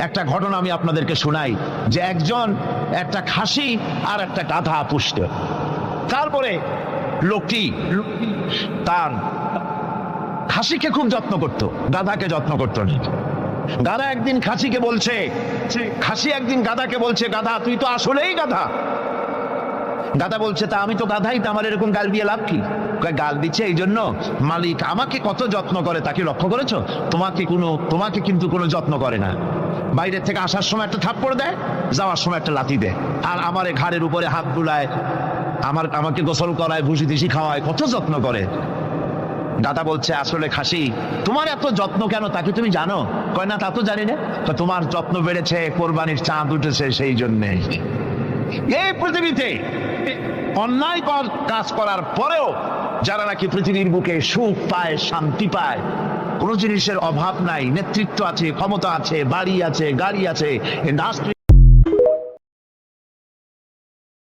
একটা ঘটনা আমি আপনাদেরকে শোনাই যে একজন একটা খাসি আর একটা গাধা পুষত। তারপরে লোকটি তার খাসিকে খুব যত্ন করত, গাধাকে যত্ন করত না। গাধা একদিন খাসিকে বলছে, খাসি একদিন গাধাকে বলছে, গাধা তুই তো আসলেই গাধা। গাধা বলছে, তা আমি তো গাধাই, তা আমার এরকম গাল দিয়ে লাভ কি? গাল দিচ্ছে এই জন্য মালিক আমাকে কত যত্ন করে, তাকে লক্ষ্য করেছো? তোমাকে কিন্তু কোনো যত্ন করে না। বাইরের থেকে আসার সময় একটা থাপ্পড় দেয়, যাওয়ার সময় একটা লাথি দেয়, আর আমার ঘাড়ের উপরে হাত বুলায়, আমাকে গোসল করায়, ভুসি দিসি খাওয়ায়, কত যত্ন করে। দাদা বলছে, আসলে খাসি তোমার এত যত্ন কেন তাকে তুমি জানো? কয় না, তা তো জানি না। তো তোমার যত্ন বেড়েছে, কোরবানির চাঁদ উঠেছে সেই জন্যে। এই পৃথিবীতে অন্যায় কাজ করার পরেও যারা নাকি পৃথিবীর বুকে সুখ পায়, শান্তি পায়, কোনো জিনিসের অভাব নাই, নেতৃত্ব আছে, ক্ষমতা আছে, বাড়ি আছে, গাড়ি আছে, ইন্ডাস্ট্রি